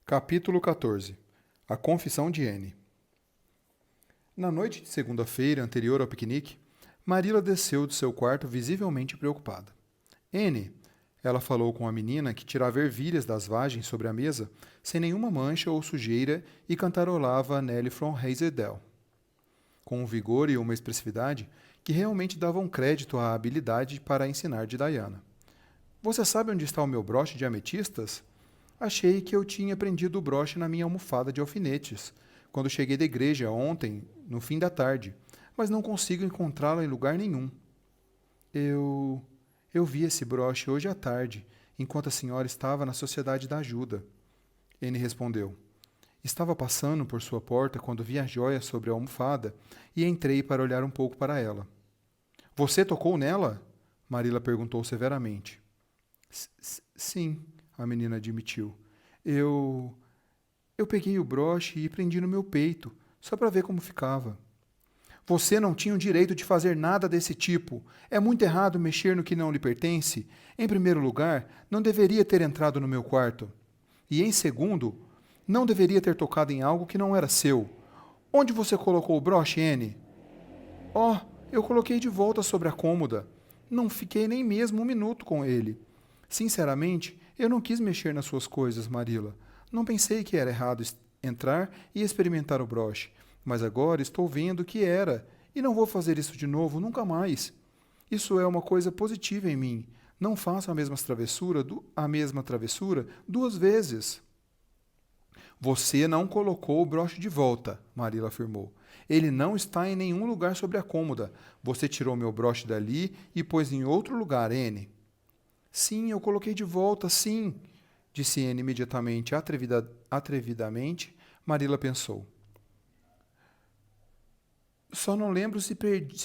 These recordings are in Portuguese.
Capítulo 14. A confissão de Anne. Na noite de segunda-feira anterior ao piquenique, Marilla desceu de seu quarto visivelmente preocupada. Anne, ela falou com a menina que tirava ervilhas das vagens sobre a mesa, sem nenhuma mancha ou sujeira, e cantarolava Nelly from Hazelden, com um vigor e uma expressividade que realmente davam crédito à habilidade para ensinar de Diana. Você sabe onde está o meu broche de ametistas? Achei que eu tinha prendido o broche na minha almofada de alfinetes, quando cheguei da igreja ontem, no fim da tarde, mas não consigo encontrá-lo em lugar nenhum. Eu... Eu vi esse broche hoje à tarde, enquanto a senhora estava na Sociedade da Ajuda. Anne respondeu. Estava passando por sua porta quando vi a joia sobre a almofada e entrei para olhar um pouco para ela. Você tocou nela? Marilla perguntou severamente. Sim, a menina admitiu. Eu peguei o broche e prendi no meu peito, só para ver como ficava. Você não tinha o direito de fazer nada desse tipo. É muito errado mexer no que não lhe pertence. Em primeiro lugar, não deveria ter entrado no meu quarto. E em segundo, não deveria ter tocado em algo que não era seu. Onde você colocou o broche, Anne? Oh, eu coloquei de volta sobre a cômoda. Não fiquei nem mesmo um minuto com ele. Sinceramente, eu não quis mexer nas suas coisas, Marilla. Não pensei que era errado entrar e experimentar o broche, mas agora estou vendo que era, e não vou fazer isso de novo nunca mais. Isso é uma coisa positiva em mim. Não faço a mesma travessura 2 vezes. Você não colocou o broche de volta, Marilla afirmou. Ele não está em nenhum lugar sobre a cômoda. Você tirou meu broche dali e pôs em outro lugar, Anne. Sim, eu coloquei de volta, sim, disse Anne imediatamente, atrevidamente. Marilla pensou. Só não lembro se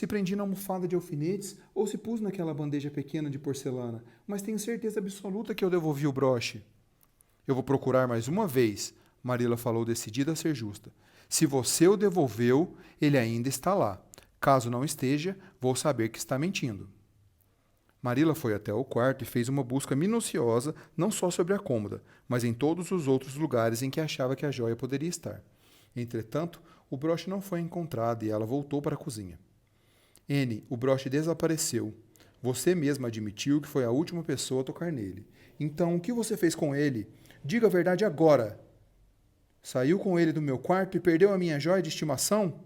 prendi na almofada de alfinetes ou se pus naquela bandeja pequena de porcelana, mas tenho certeza absoluta que eu devolvi o broche. Eu vou procurar mais uma vez, Marilla falou decidida a ser justa. Se você o devolveu, ele ainda está lá. Caso não esteja, vou saber que está mentindo. Marilla foi até o quarto e fez uma busca minuciosa não só sobre a cômoda, mas em todos os outros lugares em que achava que a joia poderia estar. Entretanto, o broche não foi encontrado e ela voltou para a cozinha. Anne, o broche desapareceu. Você mesma admitiu que foi a última pessoa a tocar nele. Então, o que você fez com ele? Diga a verdade agora. Saiu com ele do meu quarto e perdeu a minha joia de estimação?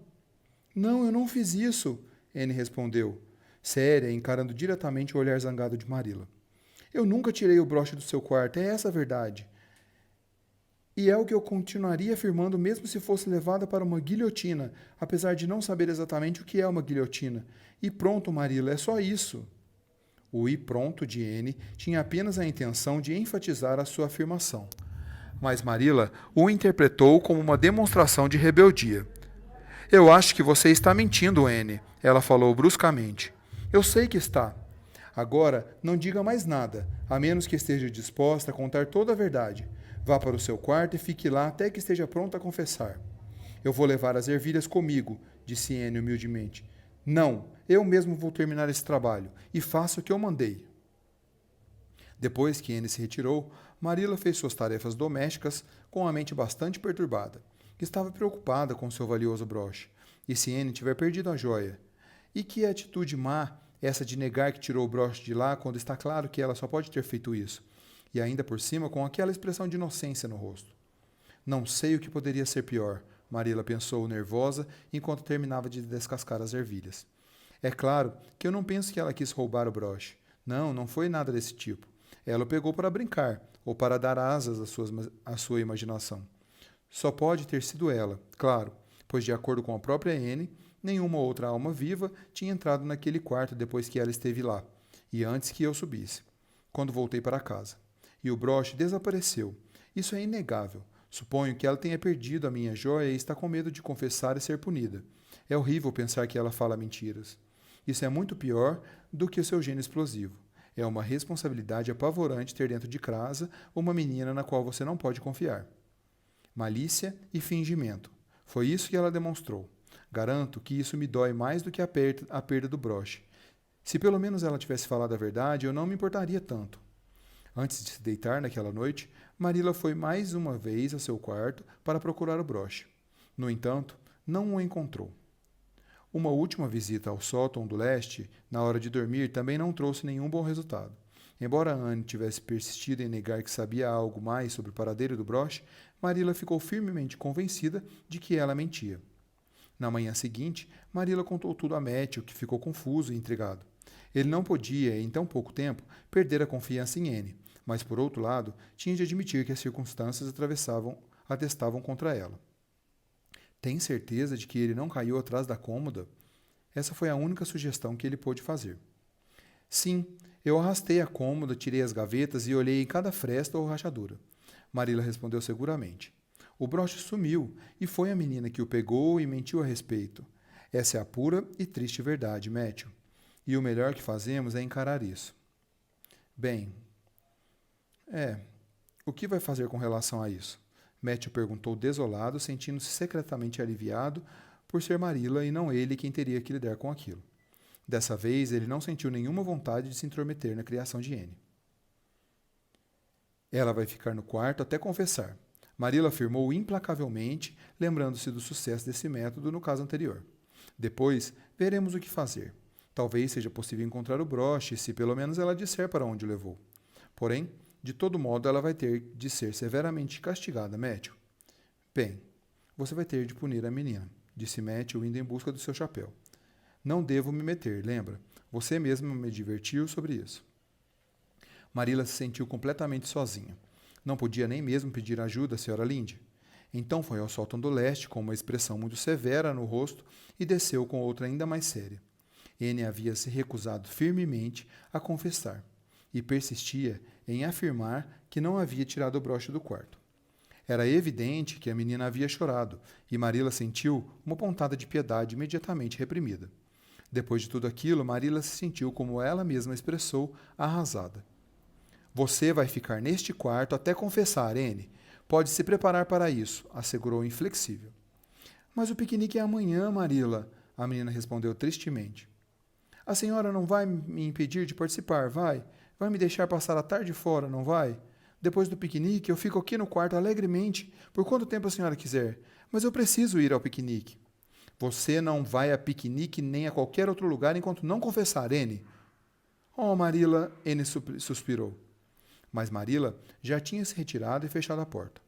Não, eu não fiz isso, Anne respondeu, séria, encarando diretamente o olhar zangado de Marilla. Eu nunca tirei o broche do seu quarto, é essa a verdade. E é o que eu continuaria afirmando mesmo se fosse levada para uma guilhotina, apesar de não saber exatamente o que é uma guilhotina. E pronto, Marilla, é só isso. O "e pronto" de Anne tinha apenas a intenção de enfatizar a sua afirmação. Mas Marilla o interpretou como uma demonstração de rebeldia. Eu acho que você está mentindo, Anne, ela falou bruscamente. Eu sei que está. Agora, não diga mais nada, a menos que esteja disposta a contar toda a verdade. Vá para o seu quarto e fique lá até que esteja pronta a confessar. Eu vou levar as ervilhas comigo, disse Anne humildemente. Não, eu mesmo vou terminar esse trabalho, e faço o que eu mandei. Depois que Anne se retirou, Marilla fez suas tarefas domésticas com a mente bastante perturbada. Estava preocupada com seu valioso broche. E se Anne tiver perdido a joia? E que atitude má essa de negar que tirou o broche de lá quando está claro que ela só pode ter feito isso? E ainda por cima com aquela expressão de inocência no rosto. Não sei o que poderia ser pior, Marilla pensou nervosa enquanto terminava de descascar as ervilhas. É claro que eu não penso que ela quis roubar o broche. Não, não foi nada desse tipo. Ela o pegou para brincar, ou para dar asas à sua imaginação. Só pode ter sido ela, claro, pois de acordo com a própria Anne, nenhuma outra alma viva tinha entrado naquele quarto depois que ela esteve lá, e antes que eu subisse, quando voltei para casa. E o broche desapareceu. Isso é inegável. Suponho que ela tenha perdido a minha joia e está com medo de confessar e ser punida. É horrível pensar que ela fala mentiras. Isso é muito pior do que o seu gênio explosivo. É uma responsabilidade apavorante ter dentro de casa uma menina na qual você não pode confiar. Malícia e fingimento. Foi isso que ela demonstrou. Garanto que isso me dói mais do que a perda do broche. Se pelo menos ela tivesse falado a verdade, eu não me importaria tanto. Antes de se deitar naquela noite, Marilla foi mais uma vez a seu quarto para procurar o broche. No entanto, não o encontrou. Uma última visita ao sótão do leste, na hora de dormir, também não trouxe nenhum bom resultado. Embora Anne tivesse persistido em negar que sabia algo mais sobre o paradeiro do broche, Marilla ficou firmemente convencida de que ela mentia. Na manhã seguinte, Marilla contou tudo a Matthew, que ficou confuso e intrigado. Ele não podia, em tão pouco tempo, perder a confiança em Anne, mas, por outro lado, tinha de admitir que as circunstâncias atestavam contra ela. Tem certeza de que ele não caiu atrás da cômoda? Essa foi a única sugestão que ele pôde fazer. Sim, eu arrastei a cômoda, tirei as gavetas e olhei em cada fresta ou rachadura. Marilla respondeu seguramente. O broche sumiu, e foi a menina que o pegou e mentiu a respeito. Essa é a pura e triste verdade, Matthew. E o melhor que fazemos é encarar isso. Bem, o que vai fazer com relação a isso? Matthew perguntou desolado, sentindo-se secretamente aliviado por ser Marilla e não ele quem teria que lidar com aquilo. Dessa vez, ele não sentiu nenhuma vontade de se intrometer na criação de Anne. Ela vai ficar no quarto até confessar. Marilla afirmou implacavelmente, lembrando-se do sucesso desse método no caso anterior. Depois, veremos o que fazer. Talvez seja possível encontrar o broche, se pelo menos ela disser para onde o levou. Porém, de todo modo, ela vai ter de ser severamente castigada, Matthew. Bem, você vai ter de punir a menina, disse Matthew, indo em busca do seu chapéu. Não devo me meter, lembra? Você mesma me divertiu sobre isso. Marilla se sentiu completamente sozinha. Não podia nem mesmo pedir ajuda à Sra. Lynde. Então foi ao sótão do leste com uma expressão muito severa no rosto e desceu com outra ainda mais séria. Anne havia se recusado firmemente a confessar e persistia em afirmar que não havia tirado o broche do quarto. Era evidente que a menina havia chorado e Marilla sentiu uma pontada de piedade imediatamente reprimida. Depois de tudo aquilo, Marilla se sentiu, como ela mesma expressou, arrasada. Você vai ficar neste quarto até confessar, Anne. Pode se preparar para isso, assegurou inflexível. Mas o piquenique é amanhã, Marilla, a menina respondeu tristemente. A senhora não vai me impedir de participar, vai? Vai me deixar passar a tarde fora, não vai? Depois do piquenique, eu fico aqui no quarto alegremente, por quanto tempo a senhora quiser. Mas eu preciso ir ao piquenique. Você não vai a piquenique nem a qualquer outro lugar enquanto não confessar, Anne. Oh, Marilla, Anne suspirou. Mas Marilla já tinha se retirado e fechado a porta.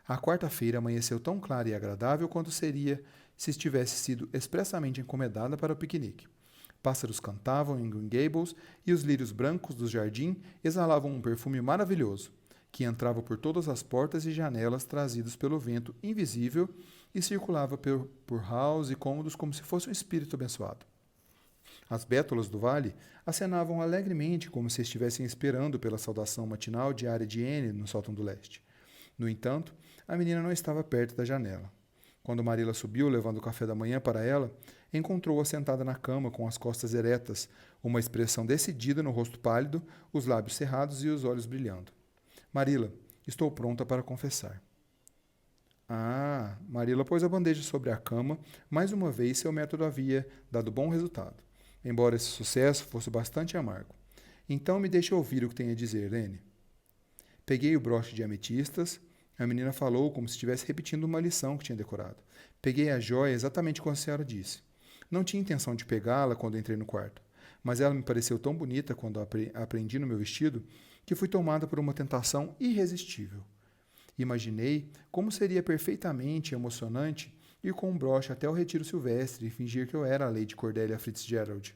A quarta-feira amanheceu tão clara e agradável quanto seria se tivesse sido expressamente encomendada para o piquenique. Pássaros cantavam em Green Gables e os lírios brancos do jardim exalavam um perfume maravilhoso, que entrava por todas as portas e janelas trazidos pelo vento invisível e circulava por halls e cômodos como se fosse um espírito abençoado. As bétulas do vale acenavam alegremente como se estivessem esperando pela saudação matinal diária de Anne no sótão do leste. No entanto, a menina não estava perto da janela. Quando Marilla subiu levando o café da manhã para ela, encontrou-a sentada na cama com as costas eretas, uma expressão decidida no rosto pálido, os lábios cerrados e os olhos brilhando. Marilla, estou pronta para confessar. Marilla pôs a bandeja sobre a cama. Mais uma vez, seu método havia dado bom resultado, embora esse sucesso fosse bastante amargo. Então me deixe ouvir o que tem a dizer, Anne. Peguei o broche de ametistas. A menina falou como se estivesse repetindo uma lição que tinha decorado. Peguei a joia exatamente como a senhora disse. Não tinha intenção de pegá-la quando entrei no quarto, mas ela me pareceu tão bonita quando a aprendi no meu vestido que fui tomada por uma tentação irresistível. Imaginei como seria perfeitamente emocionante ir com um broche até o retiro silvestre e fingir que eu era a Lady Cordelia Fitzgerald.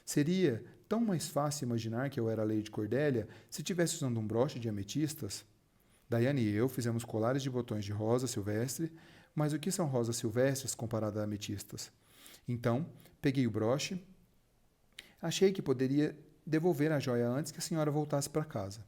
Seria tão mais fácil imaginar que eu era a Lady Cordelia se tivesse usando um broche de ametistas. Diane e eu fizemos colares de botões de rosa silvestre, mas o que são rosas silvestres comparado a ametistas? Então, peguei o broche. Achei que poderia devolver a joia antes que a senhora voltasse para casa.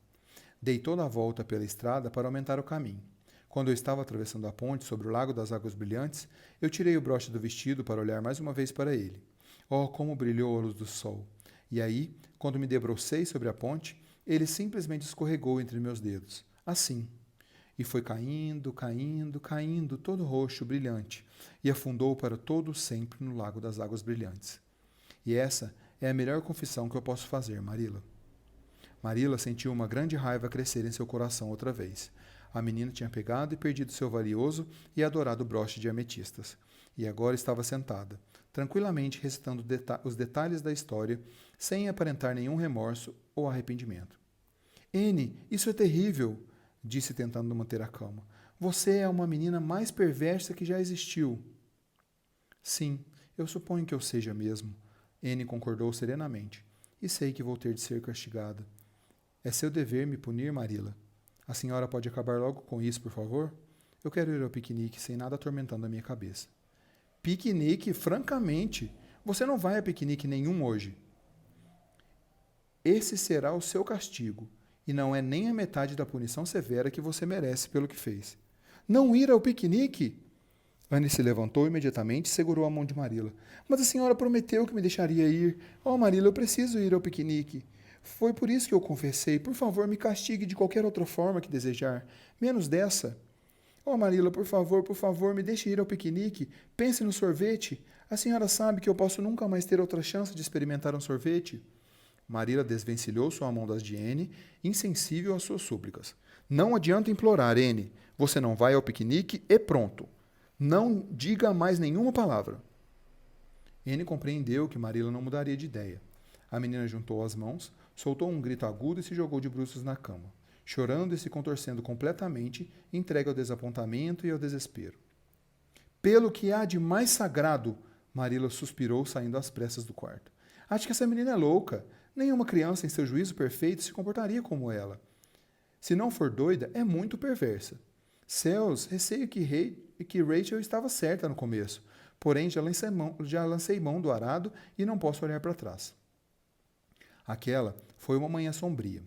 Dei toda a volta pela estrada para aumentar o caminho. Quando eu estava atravessando a ponte sobre o Lago das Águas Brilhantes, eu tirei o broche do vestido para olhar mais uma vez para ele. Oh, como brilhou a luz do sol! E aí, quando me debrucei sobre a ponte, ele simplesmente escorregou entre meus dedos. Assim. E foi caindo, caindo, caindo, todo roxo, brilhante, e afundou para todo sempre no Lago das Águas Brilhantes. E essa é a melhor confissão que eu posso fazer, Marilla. Marilla sentiu uma grande raiva crescer em seu coração outra vez. A menina tinha pegado e perdido seu valioso e adorado broche de ametistas. E agora estava sentada, tranquilamente recitando os detalhes da história, sem aparentar nenhum remorso ou arrependimento. Anne, isso é terrível, disse tentando manter a calma. Você é uma menina mais perversa que já existiu. Sim, eu suponho que eu seja mesmo. Anne concordou serenamente. E sei que vou ter de ser castigada. É seu dever me punir, Marilla. A senhora pode acabar logo com isso, por favor? Eu quero ir ao piquenique sem nada atormentando a minha cabeça. Piquenique? Francamente, você não vai a piquenique nenhum hoje. Esse será o seu castigo, e não é nem a metade da punição severa que você merece pelo que fez. Não ir ao piquenique? Anne se levantou imediatamente e segurou a mão de Marilla. Mas a senhora prometeu que me deixaria ir. Oh, Marilla, eu preciso ir ao piquenique. Foi por isso que eu confessei. Por favor, me castigue de qualquer outra forma que desejar. Menos dessa. Oh, Marilla, por favor, me deixe ir ao piquenique. Pense no sorvete. A senhora sabe que eu posso nunca mais ter outra chance de experimentar um sorvete. Marilla desvencilhou sua mão das de Anne, insensível às suas súplicas. Não adianta implorar, Anne. Você não vai ao piquenique e pronto. Não diga mais nenhuma palavra. Anne compreendeu que Marilla não mudaria de ideia. A menina juntou as mãos, soltou um grito agudo e se jogou de bruços na cama, chorando e se contorcendo completamente, entregue ao desapontamento e ao desespero. Pelo que há de mais sagrado, Marilla suspirou, saindo às pressas do quarto. Acho que essa menina é louca. Nenhuma criança em seu juízo perfeito se comportaria como ela. Se não for doida, é muito perversa. Céus, receio que Rachel estava certa no começo, porém já lancei mão do arado e não posso olhar para trás. Aquela foi uma manhã sombria.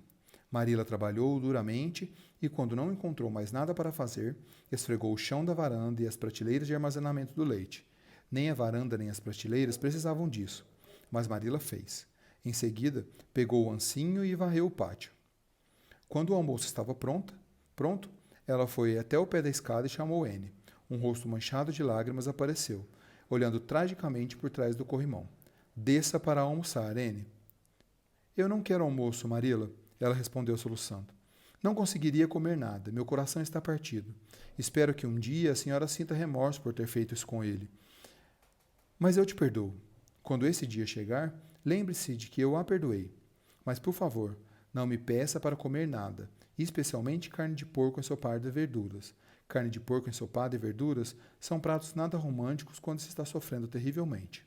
Marilla trabalhou duramente e, quando não encontrou mais nada para fazer, esfregou o chão da varanda e as prateleiras de armazenamento do leite. Nem a varanda nem as prateleiras precisavam disso, mas Marilla fez. Em seguida, pegou o ancinho e varreu o pátio. Quando o almoço estava pronto, ela foi até o pé da escada e chamou Anne. Um rosto manchado de lágrimas apareceu, olhando tragicamente por trás do corrimão. Desça para almoçar, Anne. Eu não quero almoço, Marilla, ela respondeu soluçando. Não conseguiria comer nada, meu coração está partido. Espero que um dia a senhora sinta remorso por ter feito isso com ele. Mas eu te perdoo. Quando esse dia chegar, lembre-se de que eu a perdoei. Mas, por favor, não me peça para comer nada, especialmente carne de porco ensopada e verduras. Carne de porco ensopada e verduras são pratos nada românticos quando se está sofrendo terrivelmente.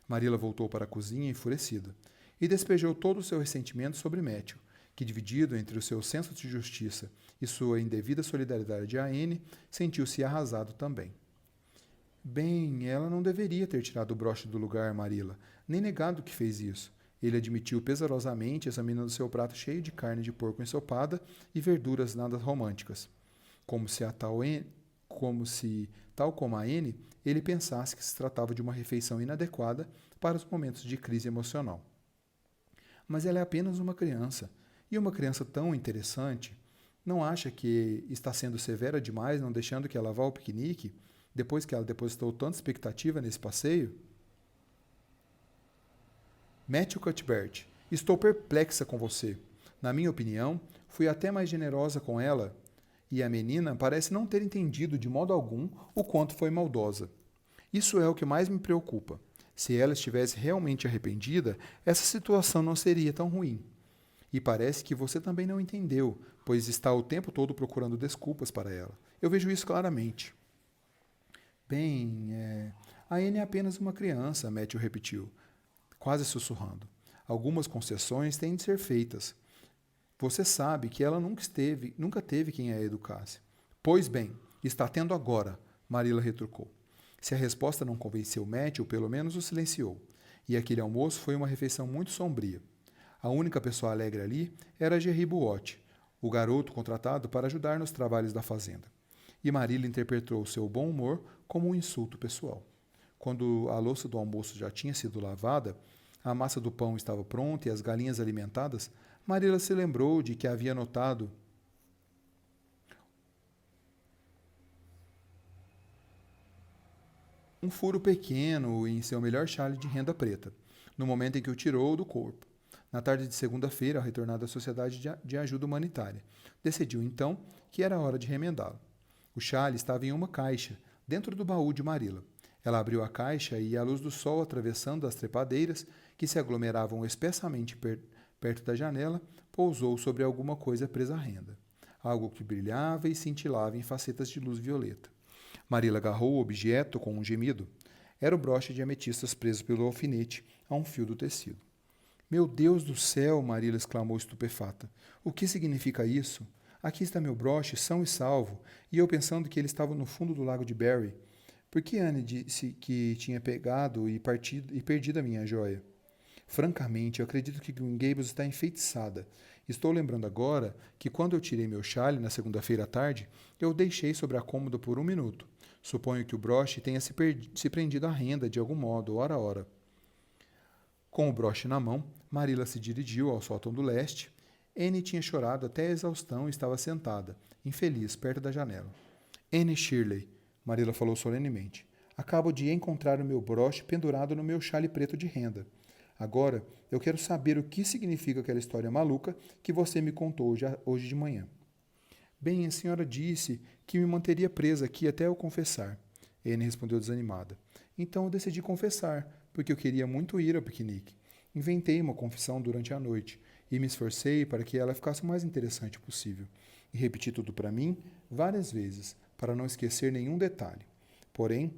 Marilla voltou para a cozinha enfurecida e despejou todo o seu ressentimento sobre Matthew, que, dividido entre o seu senso de justiça e sua indevida solidariedade a Anne, sentiu-se arrasado também. Bem, ela não deveria ter tirado o broche do lugar, Marilla, nem negado que fez isso. Ele admitiu pesarosamente, examinando seu prato cheio de carne de porco ensopada e verduras nada românticas. Como se, tal como a Anne, ele pensasse que se tratava de uma refeição inadequada para os momentos de crise emocional. Mas ela é apenas uma criança, e uma criança tão interessante. Não acha que está sendo severa demais não deixando que ela vá ao piquenique, depois que ela depositou tanta expectativa nesse passeio? Matthew Cuthbert, estou perplexa com você. Na minha opinião, fui até mais generosa com ela, e a menina parece não ter entendido de modo algum o quanto foi maldosa. Isso é o que mais me preocupa. Se ela estivesse realmente arrependida, essa situação não seria tão ruim. E parece que você também não entendeu, pois está o tempo todo procurando desculpas para ela. Eu vejo isso claramente. Bem, a Anne é apenas uma criança, Matthew repetiu, quase sussurrando. Algumas concessões têm de ser feitas. Você sabe que ela nunca teve quem a educasse. Pois bem, está tendo agora, Marilla retrucou. Se a resposta não convenceu Matthew, pelo menos o silenciou. E aquele almoço foi uma refeição muito sombria. A única pessoa alegre ali era Jerry Buote, o garoto contratado para ajudar nos trabalhos da fazenda. E Marilla interpretou seu bom humor como um insulto pessoal. Quando a louça do almoço já tinha sido lavada, a massa do pão estava pronta e as galinhas alimentadas, Marilla se lembrou de que havia notado um furo pequeno em seu melhor chale de renda preta, no momento em que o tirou do corpo. na tarde de segunda-feira, ao retornar da Sociedade de Ajuda Humanitária. Decidiu, então, que era hora de remendá-lo. O chale estava em uma caixa, dentro do baú de Marilla. Ela abriu a caixa e, à luz do sol atravessando as trepadeiras, que se aglomeravam espessamente perto da janela, pousou sobre alguma coisa presa à renda. Algo que brilhava e cintilava em facetas de luz violeta. Marilla agarrou o objeto com um gemido. Era o broche de ametistas preso pelo alfinete a um fio do tecido. Meu Deus do céu! Marilla exclamou estupefata. O que significa isso? Aqui está meu broche, são e salvo, e eu pensando que ele estava no fundo do lago de Barry. Por que Anne disse que tinha pegado e perdido a minha joia? Francamente, eu acredito que Green Gables está enfeitiçada. Estou lembrando agora que quando eu tirei meu chale na segunda-feira à tarde, eu o deixei sobre a cômoda por 1 minuto. Suponho que o broche tenha se prendido à renda de algum modo, ora ora. Com o broche na mão, Marilla se dirigiu ao sótão do leste. Anne tinha chorado até a exaustão e estava sentada, infeliz, perto da janela. Anne Shirley, Marilla falou solenemente, acabo de encontrar o meu broche pendurado no meu chale preto de renda. Agora, eu quero saber o que significa aquela história maluca que você me contou hoje de manhã. Bem, a senhora disse que me manteria presa aqui até eu confessar. Anne respondeu desanimada. Então eu decidi confessar, porque eu queria muito ir ao piquenique. Inventei uma confissão durante a noite e me esforcei para que ela ficasse o mais interessante possível. E repeti tudo para mim várias vezes, para não esquecer nenhum detalhe. Porém,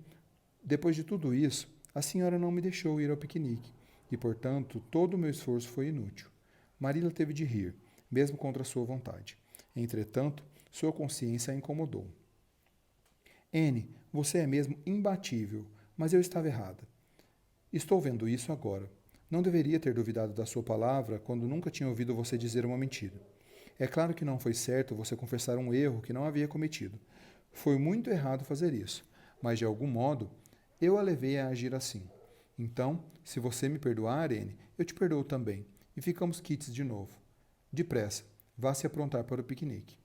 depois de tudo isso, a senhora não me deixou ir ao piquenique, e, portanto, todo o meu esforço foi inútil. Marilla teve de rir, mesmo contra sua vontade. Entretanto, sua consciência a incomodou. Anne, você é mesmo imbatível, mas eu estava errada. Estou vendo isso agora. Não deveria ter duvidado da sua palavra quando nunca tinha ouvido você dizer uma mentira. É claro que não foi certo você confessar um erro que não havia cometido. Foi muito errado fazer isso, mas de algum modo eu a levei a agir assim. Então, se você me perdoar, Anne, eu te perdoo também, e ficamos quites de novo. Depressa, vá se aprontar para o piquenique.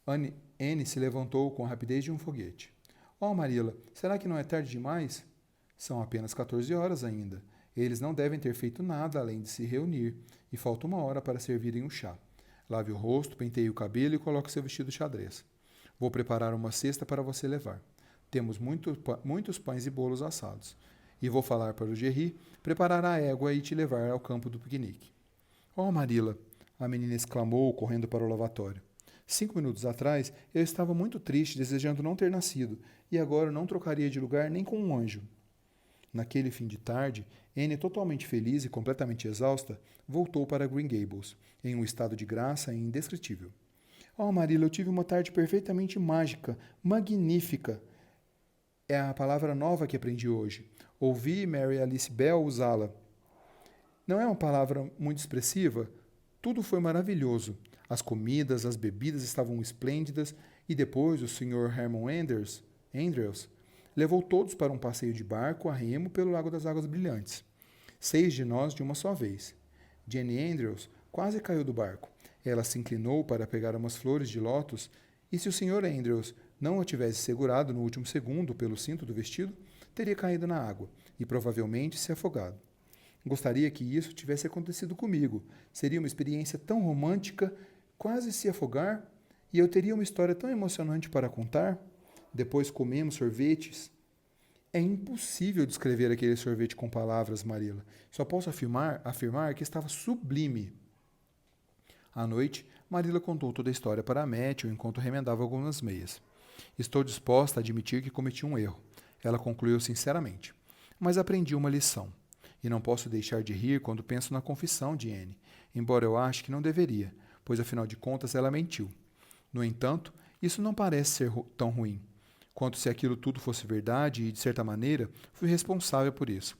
Anne se levantou com a rapidez de um foguete. Oh, Marilla, será que não é tarde demais? São apenas 14 horas ainda. Eles não devem ter feito nada além de se reunir, e falta 1 hora para servirem o chá. Lave o rosto, penteie o cabelo e coloque seu vestido xadrez. Vou preparar uma cesta para você levar. Temos muitos pães e bolos assados. E vou falar para o Gerry preparar a égua e te levar ao campo do piquenique. Oh, Marilla, a menina exclamou, correndo para o lavatório. 5 minutos atrás, eu estava muito triste, desejando não ter nascido, e agora não trocaria de lugar nem com um anjo. Naquele fim de tarde, Anne, totalmente feliz e completamente exausta, voltou para Green Gables, em um estado de graça indescritível. Oh, Marilla, eu tive uma tarde perfeitamente mágica, magnífica. É a palavra nova que aprendi hoje. Ouvi Mary Alice Bell usá-la. Não é uma palavra muito expressiva? Tudo foi maravilhoso. As comidas, as bebidas estavam esplêndidas e depois o Sr. Herman Andrews levou todos para um passeio de barco a remo pelo Lago das Águas Brilhantes. 6 de nós de uma só vez. Jenny Andrews quase caiu do barco. Ela se inclinou para pegar umas flores de lótus e se o Sr. Andrews não a tivesse segurado no último segundo pelo cinto do vestido, teria caído na água e provavelmente se afogado. Gostaria que isso tivesse acontecido comigo. Seria uma experiência tão romântica, quase se afogar, e eu teria uma história tão emocionante para contar. Depois comemos sorvetes. É impossível descrever aquele sorvete com palavras, Marilla. Só posso afirmar que estava sublime. À noite, Marilla contou toda a história para Matthew enquanto remendava algumas meias. Estou disposta a admitir que cometi um erro. Ela concluiu sinceramente. Mas aprendi uma lição. E não posso deixar de rir quando penso na confissão de Anne, embora eu ache que não deveria, pois afinal de contas ela mentiu. No entanto, isso não parece ser tão ruim, quanto se aquilo tudo fosse verdade e, de certa maneira, fui responsável por isso.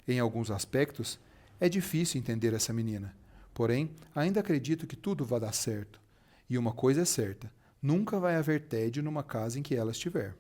Em alguns aspectos, é difícil entender essa menina. Porém, ainda acredito que tudo vai dar certo. E uma coisa é certa, nunca vai haver tédio numa casa em que ela estiver.